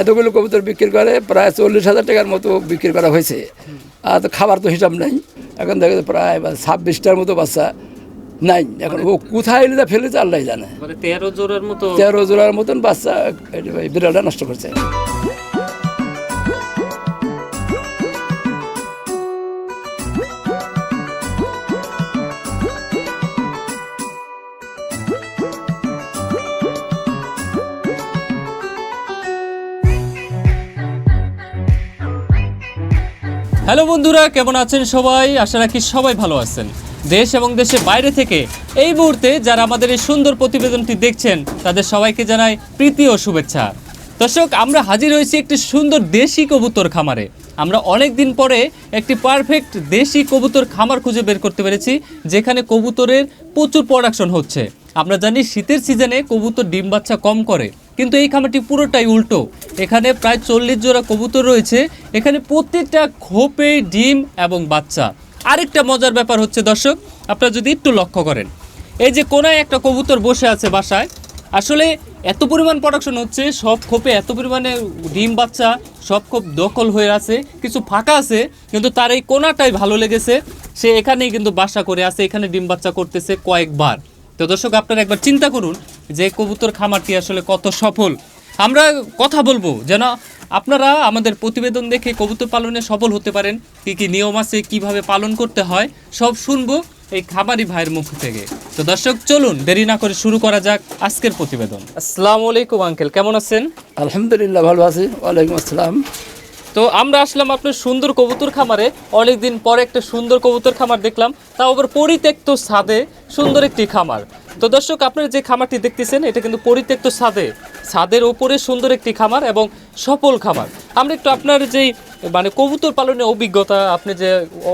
এতগুলো কবুতর বিক্রি করে প্রায় 40,000 টাকার মতো বিক্রি করা হয়েছে। আর তো খাবার তো হিসাব নাই। এখন দেখা যায় প্রায় 26টার মতো বাচ্চা নাই। এখন ও কোথায় এলে ফেলেছে আল্লাহ জানে। 13 জোড়ার মতন বাচ্চা বিড়ালটা নষ্ট করছে। হ্যালো বন্ধুরা, কেমন আছেন সবাই? আশা রাখি সবাই ভালো আছেন। দেশ এবং দেশের বাইরে থেকে এই মুহূর্তে যারা আমাদের এই সুন্দর প্রতিবেদনটি দেখছেন তাদের সবাইকে জানাই প্রীতি ও শুভেচ্ছা। দর্শক, আমরা হাজির হয়েছি একটি সুন্দর দেশি কবুতর খামারে। আমরা অনেক দিন পরে একটি পারফেক্ট দেশি কবুতর খামার খুঁজে বের করতে পেরেছি, যেখানে কবুতরের প্রচুর প্রোডাকশন হচ্ছে। আমরা জানি শীতের সিজনে কবুতর ডিম বাচ্চা কম করে, কিন্তু এই খামারটি পুরোটাই উল্টো। এখানে প্রায় 40 জোড়া কবুতর রয়েছে। এখানে প্রত্যেকটা খোপে ডিম এবং বাচ্চা। আরেকটা মজার ব্যাপার হচ্ছে দর্শক, আপনারা যদি একটু লক্ষ্য করেন, এই যে কোনায় একটা কবুতর বসে আছে বাসায়, আসলে এত পরিমাণ প্রোডাকশন হচ্ছে, সব খোপে এত পরিমাণে ডিম বাচ্চা, সব খোপ দখল হয়ে আছে, কিছু ফাঁকা আছে, কিন্তু তার এই কোনাটাই ভালো লেগেছে, সে এখানেই কিন্তু বাসা করে আছে, এখানে ডিম বাচ্চা করতেছে কয়েকবার। তো দর্শক, আপনারা একবার চিন্তা করুন যে কবুতর খামারটি আসলে কত সফল। আমরা কথা বলবো যেন আপনারা আমাদের প্রতিবেদন দেখে কবুতর পালনে সফল হতে পারেন। কী কী নিয়ম আছে, কিভাবে পালন করতে হয়, সব শুনবো এই খামারি ভাইয়ের মুখ থেকে। তো দর্শক, চলুন দেরি না করে শুরু করা যাক আজকের প্রতিবেদন। আসসালামু আলাইকুম আঙ্কেল, কেমন আছেন? আলহামদুলিল্লাহ, ভালো আছি। ওয়ালাইকুম আসসালাম। তো আমরা আসলাম আপনার সুন্দর কবুতর খামারে। অনেকদিন পরে একটা সুন্দর কবুতর খামার দেখলাম, তাও আবার পরিত্যক্ত ছাদে সুন্দর একটি খামার। তো দর্শক, আপনারা যে খামারটি দেখতেছেন এটা কিন্তু পরিত্যক্ত ছাদের ওপরে সুন্দর একটি খামার এবং সফল খামার। আমরা একটু আপনার যেই মানে কবুতর পালনের অভিজ্ঞতা, আপনি যে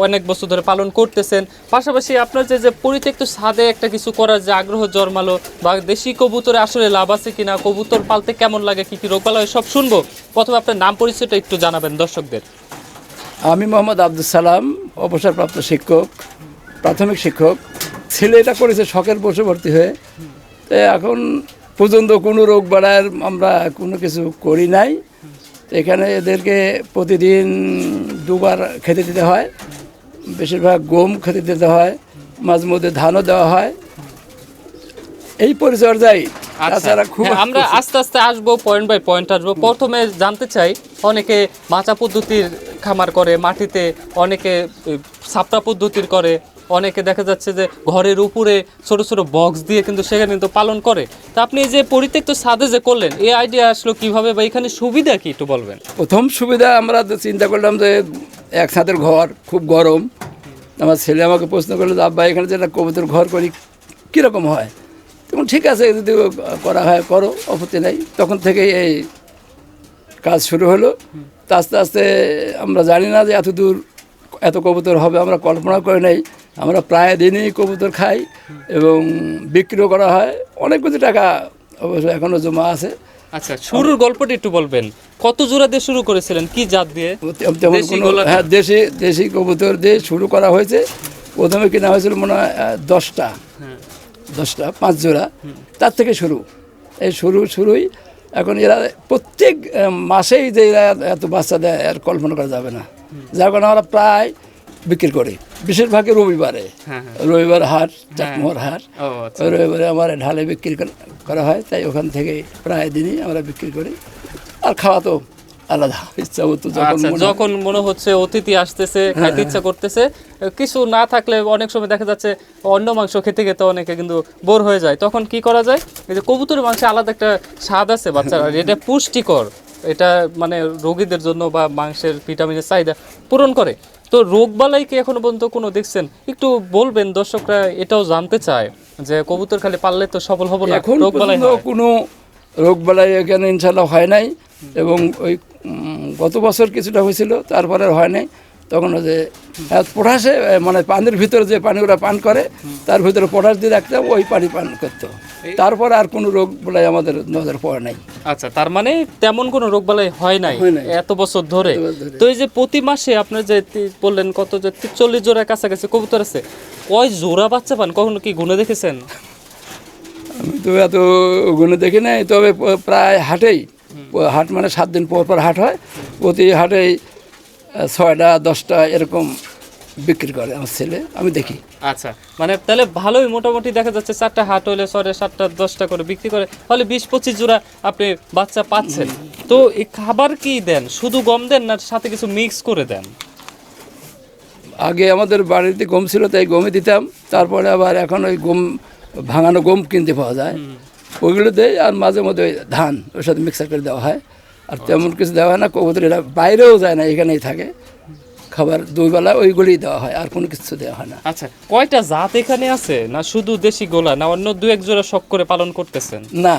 অনেক বছর ধরে পালন করতেছেন, পাশাপাশি আপনার যে পরিত্যক্ত ছাদে একটা কিছু করার যে আগ্রহ জন্মালো, বা দেশি কবুতরে আসলে লাভ আছে কিনা, কবুতর পালতে কেমন লাগে, কী কী রোগবালাই, সব শুনবো। প্রথমে আপনার নাম পরিচয়টা একটু জানাবেন দর্শকদের। আমি মোহাম্মদ আব্দুল সালাম, অবসরপ্রাপ্ত শিক্ষক, প্রাথমিক শিক্ষক। ছেলেটা করেছে শখের বশবর্তী হয়ে। তো এখন পর্যন্ত কোনো রোগ বাড়ার আমরা কোনো কিছু করি নাই। এখানে এদেরকে প্রতিদিন দুবার খেতে দিতে হয়, বেশিরভাগ গম খেতে দিতে হয়, মাঝে মধ্যে ধানও দেওয়া হয়। এই পরিচর্যায় আমরা আস্তে আস্তে আসবো, পয়েন্ট বাই পয়েন্ট আসবো। প্রথমে জানতে চাই, অনেকে মাচা পদ্ধতির খামার করে মাটিতে, অনেকে ছাপটা পদ্ধতির করে, অনেকে দেখা যাচ্ছে যে ঘরের উপরে ছোট ছোট বক্স দিয়ে কিন্তু সেখানে কিন্তু পালন করে। তা আপনি এই যে পরিত্যক্ত ছাদে যে করলেন, এই আইডিয়া আসলো কিভাবে, বা এখানে সুবিধা কি একটু বলবেন? প্রথম সুবিধা আমরা চিন্তা করলাম যে এক ছাদের ঘর, খুব গরম। আমার ছেলে আমাকে প্রশ্ন করলো যে আব্বা, এখানে যে একটা কবুতর ঘর করি কীরকম হয়? তখন ঠিক আছে, যদি করা হয় করো, আপত্তি নেই। তখন থেকে এই কাজ শুরু হলো। তা আস্তে আস্তে আমরা জানি না যে এত দূর এত কবুতর হবে, আমরা কল্পনা করে নেই। আমরা প্রায় দিনই কবুতর খাই এবং বিক্রিও করা হয়। অনেক কিছু টাকা অবশ্য এখনও জমা আছে। আচ্ছা, শুরুর গল্পটা একটু বলবেন। কত জোড়া দিয়ে শুরু করেছিলেন, কি জাত দিয়ে? তেমন কোনো, হ্যাঁ, দেশি কবুতর দিয়ে শুরু করা হয়েছে। প্রথমে কিনা হয়েছিল মনে হয় 10টা, 5 জোড়া, তার থেকে শুরু। এই শুরুই এখন এরা প্রত্যেক মাসেই যে এরা এত বাচ্চা দেয় আর কল্পনা করা যাবে না। যার কারণে আমরা প্রায় বিক্রি করি, বেশিরভাগই রবিবারে। রবিবার হাট, চাকমোহর হাট, ওই রবিবারে আমার ঢালে বিক্রি করা হয়। তাই ওখান থেকে প্রায় দিনই আমরা বিক্রি করি। আর খাওয়া তো আলাদা ইচ্ছা হতো, যখন মনে হচ্ছে অতিথি আসতেছে, খাইতে ইচ্ছা করতেছে, কিছু না থাকলে অনেক সময় দেখা যাচ্ছে অন্য মাংস খেতে খেতে অনেকে কিন্তু বোর হয়ে যায়। তখন কি করা যায়, এই যে কবুতরের মাংসে আলাদা একটা স্বাদ আছে বাচ্চারা, এটা পুষ্টিকর, এটা মানে রোগীদের জন্য বা মাংসের ভিটামিনের চাহিদা পূরণ করে। তো রোগবালাই কি এখনো পর্যন্ত কোনো দেখছেন? একটু বলবেন, দর্শকরা এটাও জানতে চায় যে কবুতর খালি পাললে তো সফল হবো না। এখন কোনো রোগবালাই এখানে ইনশাল্লাহ হয় নাই। এবং ওই গত বছর কিছুটা হয়েছিল, তারপরে হয় নাই। তখন যে পটাশে, মানে পানির ভিতরে যে পানি ওরা পান করে, তার ভিতরে পটাশ দিয়ে রাখতাম, ওই পানি পান করতো। তারপর আর কোনো রোগ বালাই আমাদের নজর পড়ে নাই। আচ্ছা, তার মানে তেমন কোনো রোগ বালাই হয় নাই এত বছর ধরে। তো এই যে প্রতি মাসে আপনার যে বললেন কত, যে 40 জোড়ার কাছাকাছি কবুতর আছে, কয় জোড়া বাচ্চা পান, কখনো কি গুনে দেখেছেন? আমি তো এত গুনে দেখি নাই, তবে প্রায় হাটেই হাট মানে 7 দিন পর পর হাট হয়, প্রতি হাটেই 6টা 10টা এরকম বিক্রি করে আমার ছেলে, আমি দেখি। আচ্ছা, মানে তাহলে ভালোই মোটামুটি দেখা যাচ্ছে 4টা হাট হলে 7টা 10টা করে বিক্রি করে, ফলে 20-25 জোড়া আপনি বাচ্চা পাচ্ছেন। তো এই খাবার কি দেন, শুধু গম দেন না সাথে কিছু মিক্স করে দেন? আগে আমাদের বাড়িতে গম ছিল, তাই গমই দিতাম। তারপরে আবার এখন ওই গম ভাঙানো গম কিনতে পাওয়া যায়, ওইগুলো দেয়। আর মাঝে মধ্যে ওই ধান ওর সাথে মিক্সার করে দেওয়া হয়। আর তেমন কিছু দেওয়া হয় না, কবুতর এরা বাইরেও যায় না, এখানেই থাকে। খাবার 2 বেলা ওইগুলোই দেওয়া হয়, আর কোনো কিছু দেওয়া হয় না। আচ্ছা, কয়টা জাত এখানে আছে, না শুধু দেশি গোলা, না অন্য 2-1 জোড়া শখ করে পালন করতেছেন? না,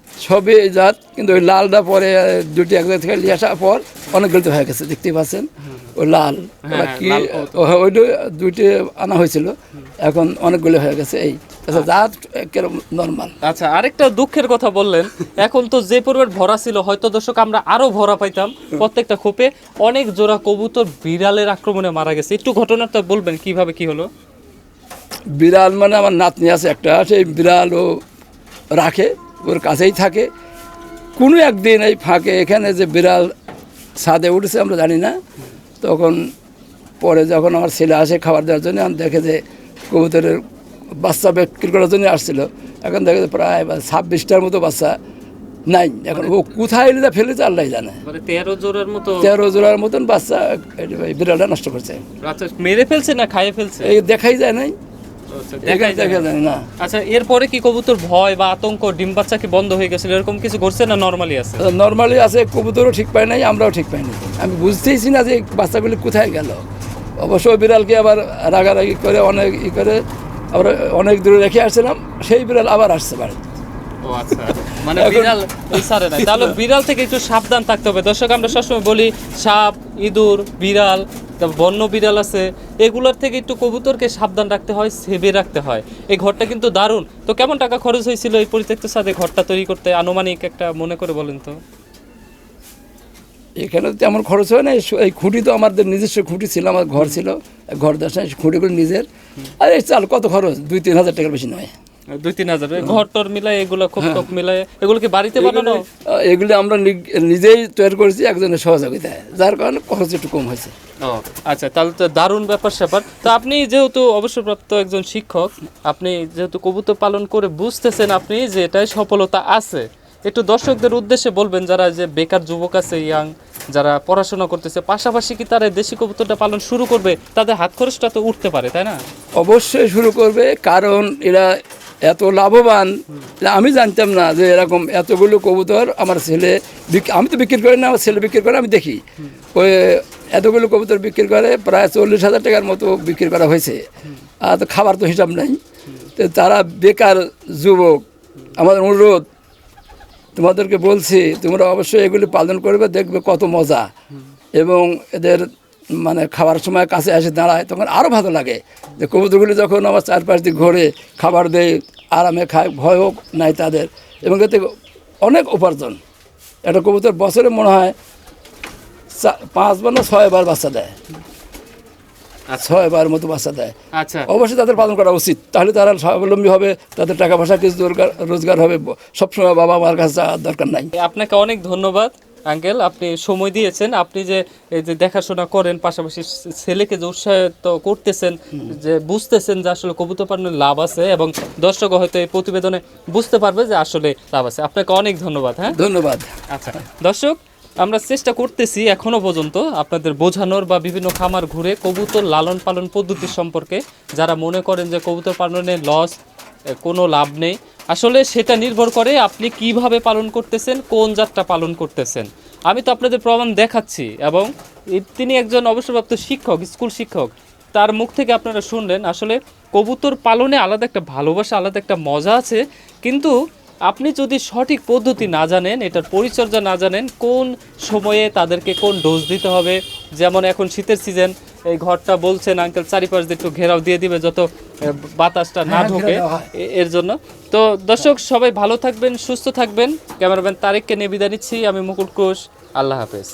সবই জাত, কিন্তু ওই লালটা পরে 2টি এক জায়গা থেকে নিয়ে আসার পর অনেকগুলো তো হয়ে গেছে, দেখতেই পাচ্ছেন। ওই লাল ওরা কি ওইটা 2টি আনা হয়েছিল, এখন অনেকগুলো হয়ে গেছে। এই আচ্ছা, জাত নর্মাল। আচ্ছা, আরেকটা দুঃখের কথা বললেন, এখন তো যে পরিমাণ ভরা ছিল, হয়তো দর্শক আমরা আরো ভরা পাইতাম। প্রত্যেকটা খোপে অনেক জোড়া কবুতর বিড়ালের আক্রমণে মারা গেছে। একটু ঘটনাটা বলবেন, কিভাবে কি হলো? বিড়াল মানে আমার নাতনি আছে একটা, সেই বিড়াল ও রাখে, ওর কাছেই থাকে। কোনো একদিন এই ফাঁকে এখানে যে বিড়াল ছাদে উঠেছে আমরা জানি না, তখন পরে যখন আমার ছেলে আসে খাবার দেওয়ার জন্য, আমি দেখে যে কবুতরের বাচ্চা বিক্রি করার জন্য আসছিল। এখন দেখে যে প্রায় 26টার মতো বাচ্চা নাই। এখন ও কোথায় এলে ফেলেছে আল্লাহ জানে। 13 জোড়ার মতো, 13 জোড়ার মতন বাচ্চা বিড়ালটা নষ্ট করছে। আচ্ছা, মেরে ফেলছে না খাইয়ে ফেলছে? এই দেখাই যায় নাই, দেখা যায় না। আচ্ছা, এরপরে কি কবুতর ভয় বা আতঙ্ক, ডিম বাচ্চা কি বন্ধ হয়ে গেছিল, এরকম কিছু ঘটছে না নরমালি আছে? নর্মালি আছে, কবুতরও ঠিক পায় নাই, আমরাও ঠিক পাইনি। আমি বুঝতেইছি না যে বাচ্চাগুলি কোথায় গেল। অবশ্য বিড়ালকে আবার রাগারাগি করে অনেক করে আমরা অনেক দূরে রেখে আসছিলাম, সেই বিড়াল আবার আসছে বাড়িতে। ও আচ্ছা, মানে বিড়াল ইসারে নাই। তাহলে বিড়াল থেকে একটু সাবধান থাকতে হবে। দর্শক, আমরা সবসময় বলি সাপ, ইঁদুর, বিড়াল, বন্য বিড়াল আছে, এগুলোর থেকে একটু কবুতরকে সাবধান রাখতে হয়, সেভে রাখতে হয়। এই ঘরটা কিন্তু দারুণ। তো কেমন টাকা খরচ হয়েছিল এই পরিত্যক্ত ছাদে ঘরটা তৈরি করতে, আনুমানিক একটা মনে করে বলেন তো? এখানে তেমন খরচ হয় না। এই খুঁটি তো আমাদের নিজস্ব খুঁটি ছিল, আমার ঘর ছিল, ঘর দশা খুঁটিগুলো নিজের। আর এই চাল কত খরচ, 2-3 হাজার টাকার বেশি নয়। 2-3 হাজার ঘর টর মিলাই, এগুলো খুব টক মিলাই, এগুলো কি বাড়িতে বানানো? এগুলি আমরা নিজেই তৈরি করেছি একজনের সহযোগিতায়, যার কারণে খরচ একটু কম হয়েছে। ও আচ্ছা, তাহলে তো দারুণ ব্যাপার স্যাপার। তো আপনি যেহেতু অবসরপ্রাপ্ত একজন শিক্ষক, আপনি যেহেতু কবুতর পালন করে বুঝতেছেন আপনি যে এটাই সফলতা আছে, একটু দর্শকদের উদ্দেশ্যে বলবেন, যারা যে বেকার যুবক আছে, ইয়াং, যারা পড়াশোনা করতেছে, পাশাপাশি কি তারা দেশি কবুতরটা পালন শুরু করবে, তাদের হাত খরচটা তো উঠতে পারে, তাই না? অবশ্যই শুরু করবে, কারণ এরা এত লাভবান। আমি জানতাম না যে এরকম এতগুলো কবুতর আমার ছেলে, আমি তো বিক্রি করি না, আমার ছেলে বিক্রি করে, আমি দেখি ওই এতগুলো কবুতর বিক্রি করে প্রায় 40,000 টাকার মতো বিক্রি করা হয়েছে। আর তো খাবার তো হিসাব নাই। তো তারা বেকার যুবক, আমার অনুরোধ তোমাদেরকে বলছি, তোমরা অবশ্যই এগুলি পালন করবে, দেখবে কত মজা। এবং এদের মানে খাবার সময় কাছে এসে দাঁড়ায়, তখন আরও ভালো লাগে যে কবুতরগুলি যখন আমার চারপাশ দিয়ে ঘোরে, খাবার দেয়, আরামে খায়, ভয়ও নাই তাদের। এবং এতে অনেক উপার্জন। একটা কবুতর বছরে মনে হয় 5 বার না 6 বার বাচ্চা দেয়, 6 বার মতো বাচ্চা দেয়। আচ্ছা, অবশ্যই তাদের পালন করা উচিত, তাহলে তারা স্বাবলম্বী হবে, তাদের টাকা পয়সা কিছু রোজগার হবে। সবসময় বাবা মার কাছে যাওয়ার দরকার নাই। আপনাকে অনেক ধন্যবাদ আঙ্কেল, আপনি সময় দিয়েছেন। আপনি যে এই যে দেখাশোনা করেন, পাশাপাশি ছেলেকে যে উৎসাহিত করতেছেন, যে বুঝতেছেন যে আসলে কবুতর পালনের লাভ আছে, এবং দর্শক হয়তো এই প্রতিবেদনে বুঝতে পারবে যে আসলে লাভ আছে। আপনাকে অনেক ধন্যবাদ। হ্যাঁ, ধন্যবাদ। আচ্ছা দর্শক, আমরা চেষ্টা করতেছি এখনো পর্যন্ত আপনাদের বোঝানোর বা বিভিন্ন খামার ঘুরে কবুতর লালন পালন পদ্ধতি সম্পর্কে। যারা মনে করেন যে কবুতর পালনে লস, কোনো লাভ নেই, আসলে সেটা নির্ভর করে আপনি কিভাবে পালন করতেছেন, কোন জাতটা পালন করতেছেন। আমি তো আপনাদের প্রমাণ দেখাচ্ছি, এবং তিনি একজন অবসরপ্রাপ্ত শিক্ষক, স্কুল শিক্ষক, তার মুখ থেকে আপনারা শুনলেন আসলে কবুতর পালনে আলাদা একটা ভালোবাসা, আলাদা একটা মজা আছে। কিন্তু আপনি যদি সঠিক পদ্ধতি না জানেন, এটার পরিচর্যা না জানেন, কোন সময়ে তাদেরকে কোন ডোজ দিতে হবে, যেমন এখন শীতের সিজন, এই ঘরটা বলছেন আঙ্কেল চারিপাশ দিয়ে একটু ঘেরাও দিয়ে দিবে যত বাতাসটা না ঢোকে, এর জন্য। তো দর্শক সবাই ভালো থাকবেন, সুস্থ থাকবেন। ক্যামেরাম্যান তারেককে নিয়ে বিদায় নিচ্ছি, আমি মুকুল ঘোষ। আল্লাহ হাফেজ।